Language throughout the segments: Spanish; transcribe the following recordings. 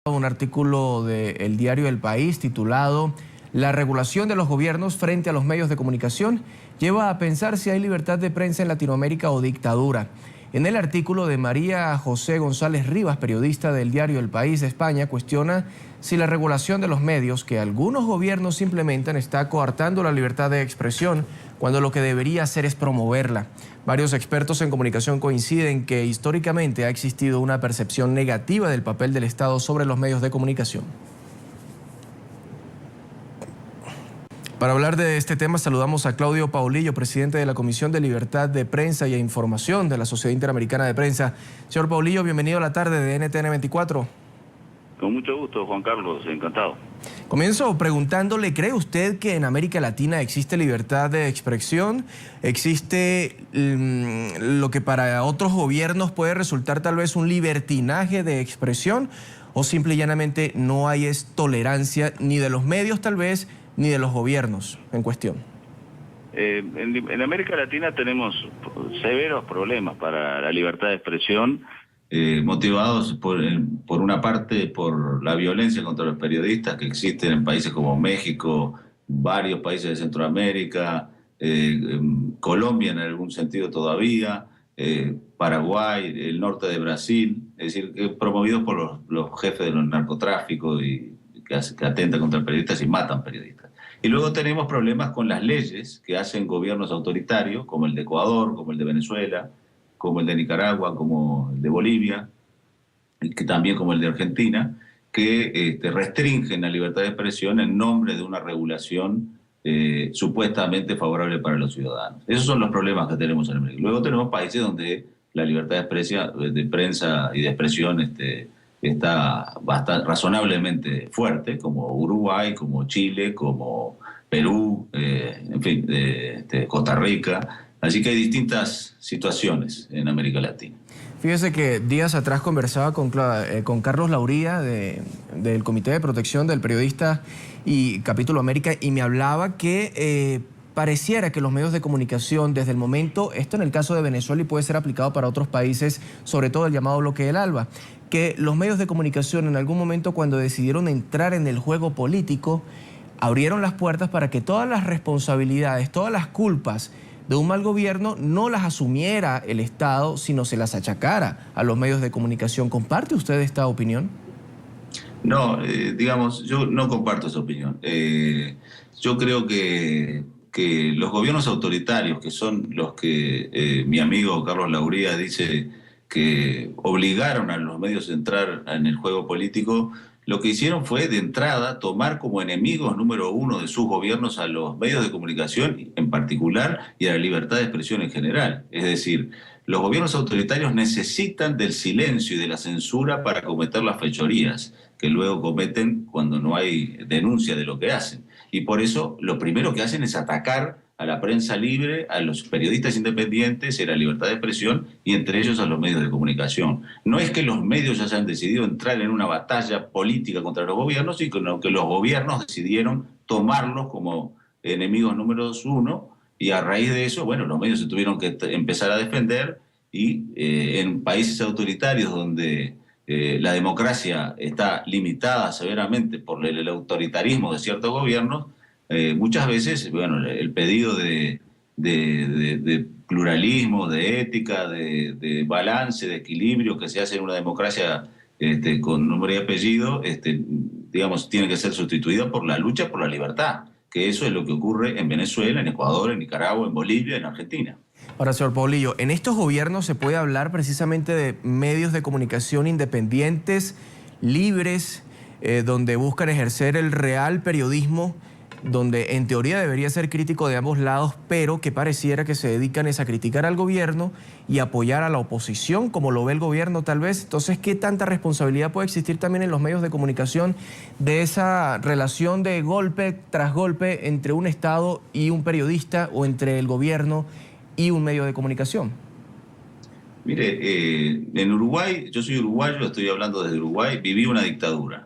Un artículo del diario El País titulado "La regulación de los gobiernos frente a los medios de comunicación lleva a pensar si hay libertad de prensa en Latinoamérica o dictadura". En el artículo de María José González Rivas, periodista del diario El País de España, cuestiona si la regulación de los medios que algunos gobiernos implementan está coartando la libertad de expresión cuando lo que debería hacer es promoverla. Varios expertos en comunicación coinciden que históricamente ha existido una percepción negativa del papel del Estado sobre los medios de comunicación. Para hablar de este tema saludamos a Claudio Paulillo, presidente de la Comisión de Libertad de Prensa y Información de la Sociedad Interamericana de Prensa. Señor Paulillo, bienvenido a la tarde de NTN 24. Con mucho gusto, Juan Carlos, encantado. Comienzo preguntándole, ¿cree usted que en América Latina existe libertad de expresión? ¿Existe lo que para otros gobiernos puede resultar tal vez un libertinaje de expresión? ¿O simple y llanamente no hay tolerancia ni de los medios tal vez, ni de los gobiernos en cuestión? En América Latina tenemos severos problemas para la libertad de expresión, motivados por una parte por la violencia contra los periodistas que existen en países como México, varios países de Centroamérica, Colombia en algún sentido todavía, Paraguay, el norte de Brasil, es decir, promovidos por los jefes de los narcotráficos y que atentan contra periodistas y matan periodistas. Y luego tenemos problemas con las leyes que hacen gobiernos autoritarios, como el de Ecuador, como el de Venezuela, como el de Nicaragua, como el de Bolivia, y que también como el de Argentina, que restringen la libertad de expresión en nombre de una regulación supuestamente favorable para los ciudadanos. Esos son los problemas que tenemos en América. Luego tenemos países donde la libertad de prensa y de expresión está bastante razonablemente fuerte, como Uruguay, como Chile, como Perú, en fin, Costa Rica. Así que hay distintas situaciones en América Latina. Fíjese que días atrás conversaba con Carlos Lauría del Comité de Protección del Periodista y Capítulo América, y me hablaba que pareciera que los medios de comunicación desde el momento, esto en el caso de Venezuela y puede ser aplicado para otros países, sobre todo el llamado bloque del ALBA, que los medios de comunicación en algún momento cuando decidieron entrar en el juego político, abrieron las puertas para que todas las responsabilidades, todas las culpas de un mal gobierno no las asumiera el Estado, sino se las achacara a los medios de comunicación. ¿Comparte usted esta opinión? No, digamos, yo no comparto esa opinión. Yo creo que los gobiernos autoritarios, que son los que mi amigo Carlos Lauría dice que obligaron a los medios a entrar en el juego político, lo que hicieron fue, de entrada, tomar como enemigos número uno de sus gobiernos a los medios de comunicación en particular y a la libertad de expresión en general. Es decir, los gobiernos autoritarios necesitan del silencio y de la censura para cometer las fechorías que luego cometen cuando no hay denuncia de lo que hacen. Y por eso lo primero que hacen es atacar a la prensa libre, a los periodistas independientes, a la libertad de expresión y entre ellos a los medios de comunicación. No es que los medios hayan decidido entrar en una batalla política contra los gobiernos, sino que los gobiernos decidieron tomarlos como enemigos números uno, y a raíz de eso, bueno, los medios se tuvieron que empezar a defender, y en países autoritarios donde la democracia está limitada severamente por el autoritarismo de ciertos gobiernos, muchas veces, bueno, el pedido de pluralismo, de ética, de balance, de equilibrio que se hace en una democracia con nombre y apellido, digamos, tiene que ser sustituido por la lucha por la libertad, que eso es lo que ocurre en Venezuela, en Ecuador, en Nicaragua, en Bolivia, en Argentina. Ahora, señor Paulillo, en estos gobiernos se puede hablar precisamente de medios de comunicación independientes, libres, donde buscan ejercer el real periodismo, donde en teoría debería ser crítico de ambos lados, pero que pareciera que se dedican a criticar al gobierno y apoyar a la oposición, como lo ve el gobierno tal vez. Entonces, ¿qué tanta responsabilidad puede existir también en los medios de comunicación de esa relación de golpe tras golpe entre un Estado y un periodista, o entre el gobierno y un medio de comunicación? Mire, en Uruguay, yo soy uruguayo, estoy hablando desde Uruguay, viví una dictadura.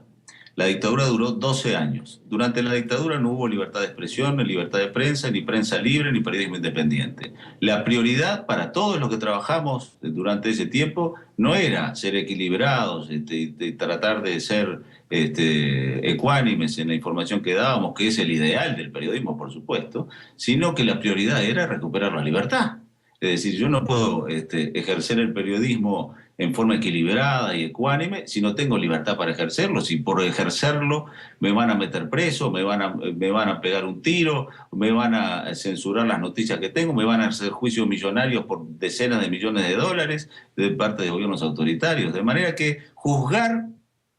La dictadura duró 12 años. Durante la dictadura no hubo libertad de expresión, ni libertad de prensa, ni prensa libre, ni periodismo independiente. La prioridad para todos los que trabajamos durante ese tiempo no era ser equilibrados, de tratar de ser ecuánimes en la información que dábamos, que es el ideal del periodismo, por supuesto, sino que la prioridad era recuperar la libertad. Es decir, yo no puedo ejercer el periodismo en forma equilibrada y ecuánime si no tengo libertad para ejercerlo. Si por ejercerlo me van a meter preso, me van a pegar un tiro, me van a censurar las noticias que tengo, me van a hacer juicios millonarios por decenas de millones de dólares de parte de gobiernos autoritarios. De manera que juzgar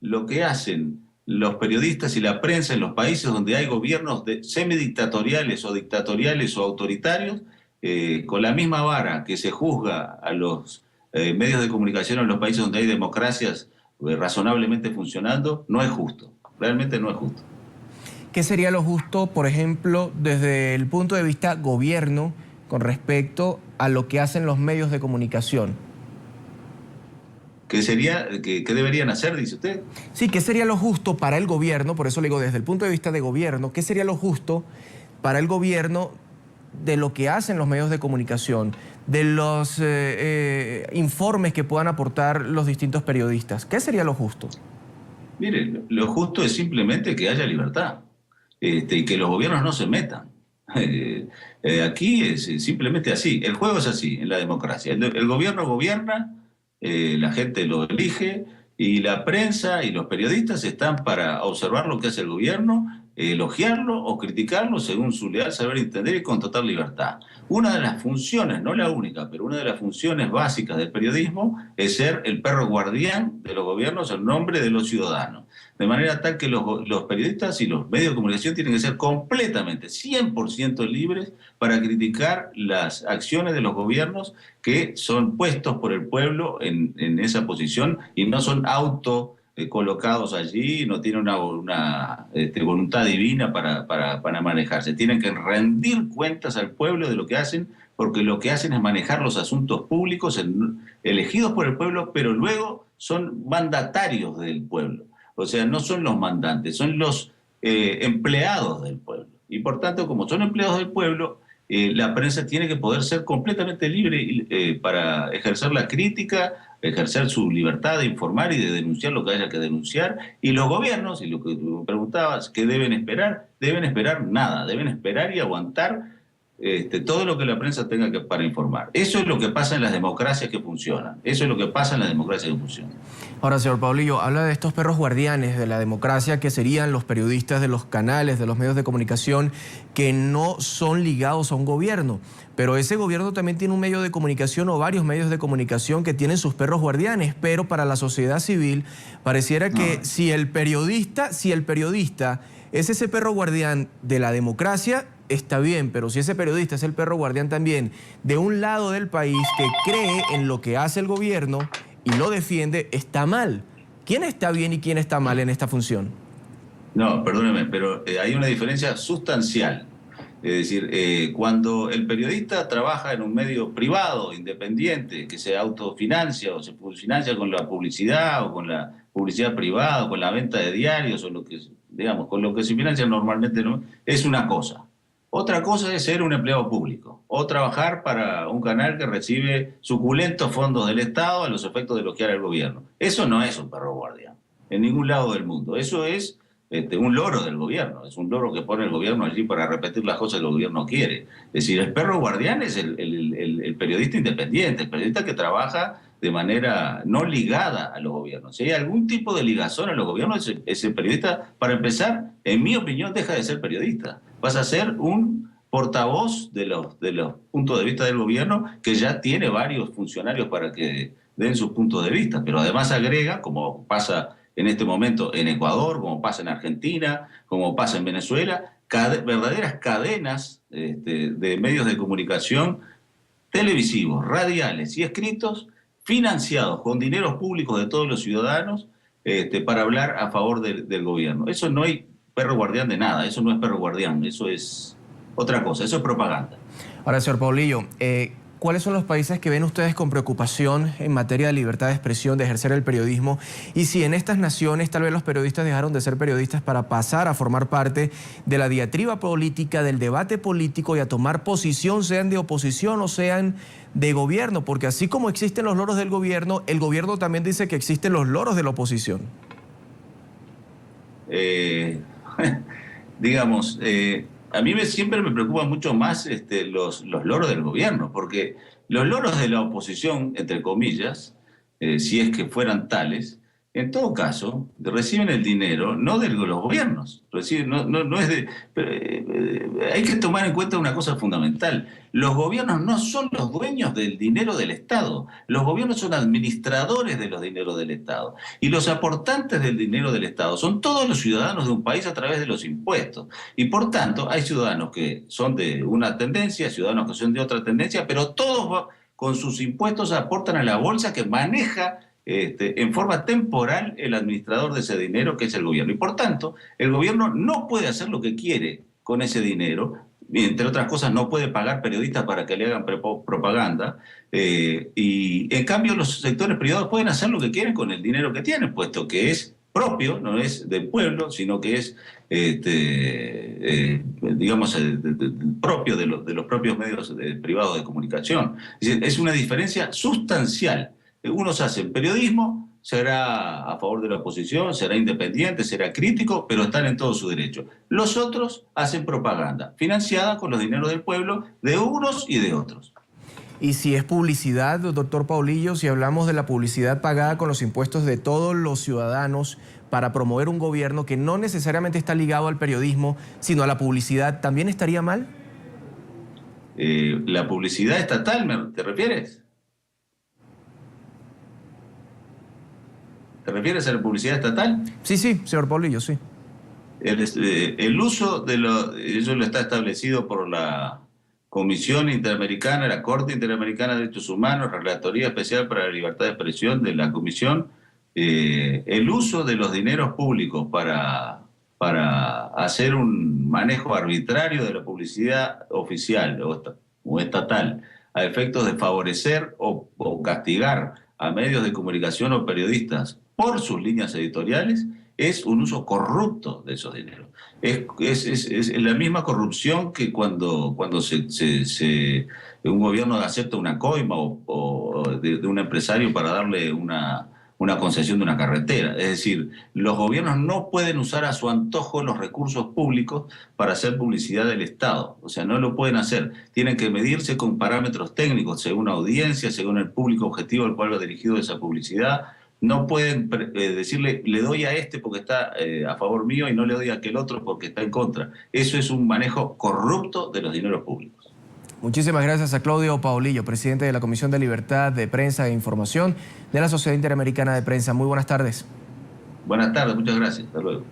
lo que hacen los periodistas y la prensa en los países donde hay gobiernos semidictatoriales o dictatoriales o autoritarios, con la misma vara que se juzga a los medios de comunicación en los países donde hay democracias razonablemente funcionando, no es justo, realmente no es justo. ¿Qué sería lo justo, por ejemplo, desde el punto de vista gobierno con respecto a lo que hacen los medios de comunicación? ¿Qué deberían hacer, dice usted? Sí, ¿qué sería lo justo para el gobierno? Por eso le digo, desde el punto de vista de gobierno, ¿qué sería lo justo para el gobierno de lo que hacen los medios de comunicación, de los informes que puedan aportar los distintos periodistas? ¿Qué sería lo justo? Mire, lo justo es simplemente que haya libertad y que los gobiernos no se metan. Aquí es simplemente así. El juego es así en la democracia. El gobierno gobierna, la gente lo elige y la prensa y los periodistas están para observar lo que hace el gobierno, elogiarlo o criticarlo según su leal saber entender y con total libertad. Una de las funciones, no la única, pero una de las funciones básicas del periodismo es ser el perro guardián de los gobiernos en nombre de los ciudadanos. De manera tal que los periodistas y los medios de comunicación tienen que ser completamente, 100% libres para criticar las acciones de los gobiernos que son puestos por el pueblo en esa posición y no son colocados allí, no tienen una voluntad divina para manejarse. Tienen que rendir cuentas al pueblo de lo que hacen, porque lo que hacen es manejar los asuntos públicos elegidos por el pueblo, pero luego son mandatarios del pueblo. O sea, no son los mandantes, son los empleados del pueblo. Y por tanto, como son empleados del pueblo, la prensa tiene que poder ser completamente libre para ejercer la crítica, ejercer su libertad de informar y de denunciar lo que haya que denunciar. Y los gobiernos, y lo que me preguntabas, ¿qué deben esperar? Deben esperar nada, deben esperar y aguantar todo lo que la prensa tenga para informar. Eso es lo que pasa en las democracias que funcionan. Eso es lo que pasa en las democracias que funcionan. Ahora, señor Paulillo, habla de estos perros guardianes de la democracia que serían los periodistas de los canales, de los medios de comunicación que no son ligados a un gobierno. Pero ese gobierno también tiene un medio de comunicación o varios medios de comunicación que tienen sus perros guardianes, pero para la sociedad civil pareciera que si el periodista es ese perro guardián de la democracia, está bien, pero si ese periodista es el perro guardián también de un lado del país que cree en lo que hace el gobierno y lo defiende, está mal. ¿Quién está bien y quién está mal en esta función? No, perdóneme, pero hay una diferencia sustancial. Es decir, cuando el periodista trabaja en un medio privado, independiente, que se autofinancia o se financia con la publicidad o con la publicidad privada o con la venta de diarios o lo que, digamos, con lo que se financia normalmente, ¿no? Es una cosa. Otra cosa es ser un empleado público o trabajar para un canal que recibe suculentos fondos del Estado a los efectos de bloquear al gobierno. Eso no es un perro guardián en ningún lado del mundo. Eso es un loro del gobierno. Es un loro que pone el gobierno allí para repetir las cosas que el gobierno quiere. Es decir, el perro guardián es el periodista independiente, el periodista que trabaja de manera no ligada a los gobiernos. Si hay algún tipo de ligazón a los gobiernos, ese periodista, para empezar, en mi opinión, deja de ser periodista. Vas a ser un portavoz de los puntos de vista del gobierno que ya tiene varios funcionarios para que den sus puntos de vista, pero además agrega, como pasa en este momento en Ecuador, como pasa en Argentina, como pasa en Venezuela, verdaderas cadenas de medios de comunicación televisivos, radiales y escritos financiados con dineros públicos de todos los ciudadanos para hablar a favor del gobierno. Eso no hay perro guardián de nada, eso no es perro guardián, eso es otra cosa, eso es propaganda. Ahora, señor Paulillo, ¿cuáles son los países que ven ustedes con preocupación en materia de libertad de expresión, de ejercer el periodismo? Y si en estas naciones tal vez los periodistas dejaron de ser periodistas para pasar a formar parte de la diatriba política, del debate político y a tomar posición, sean de oposición o sean de gobierno, porque así como existen los loros del gobierno, el gobierno también dice que existen los loros de la oposición. Digamos, a mí siempre me preocupan mucho más los loros del gobierno, porque los loros de la oposición, entre comillas, si es que fueran tales, en todo caso, reciben el dinero no de los gobiernos, no es de... hay que tomar en cuenta una cosa fundamental. Los gobiernos no son los dueños del dinero del Estado. Los gobiernos son administradores de los dineros del Estado. Y los aportantes del dinero del Estado son todos los ciudadanos de un país a través de los impuestos. Y por tanto, hay ciudadanos que son de una tendencia, ciudadanos que son de otra tendencia, pero todos con sus impuestos aportan a la bolsa que maneja en forma temporal el administrador de ese dinero, que es el gobierno. Y por tanto, el gobierno no puede hacer lo que quiere con ese dinero. Entre otras cosas, no puede pagar periodistas para que le hagan propaganda. Y en cambio, los sectores privados pueden hacer lo que quieren con el dinero que tienen, puesto que es propio, no es del pueblo, sino que es, digamos, propio de los propios medios privados de comunicación. Es decir, es una diferencia sustancial. Unos hacen periodismo, será a favor de la oposición, será independiente, será crítico, pero están en todo su derecho. Los otros hacen propaganda, financiada con los dineros del pueblo, de unos y de otros. Y si es publicidad, doctor Paulillo, si hablamos de la publicidad pagada con los impuestos de todos los ciudadanos para promover un gobierno que no necesariamente está ligado al periodismo, sino a la publicidad, ¿también estaría mal? La publicidad estatal, ¿te refieres? ¿Te refieres a la publicidad estatal? Sí, señor Paulillo, sí. El uso eso lo está establecido por la Comisión Interamericana, la Corte Interamericana de Derechos Humanos, Relatoría Especial para la Libertad de Expresión de la Comisión. El uso de los dineros públicos para hacer un manejo arbitrario de la publicidad oficial o estatal a efectos de favorecer o castigar a medios de comunicación o periodistas por sus líneas editoriales, es un uso corrupto de esos dineros. Es la misma corrupción que cuando un gobierno acepta una coima o de un empresario para darle una concesión de una carretera. Es decir, los gobiernos no pueden usar a su antojo los recursos públicos para hacer publicidad del Estado. O sea, no lo pueden hacer. Tienen que medirse con parámetros técnicos, según la audiencia, según el público objetivo al cual va dirigido esa publicidad. No pueden decirle, le doy a este porque está a favor mío y no le doy a aquel otro porque está en contra. Eso es un manejo corrupto de los dineros públicos. Muchísimas gracias a Claudio Paulillo, presidente de la Comisión de Libertad de Prensa e Información de la Sociedad Interamericana de Prensa. Muy buenas tardes. Buenas tardes, muchas gracias. Hasta luego.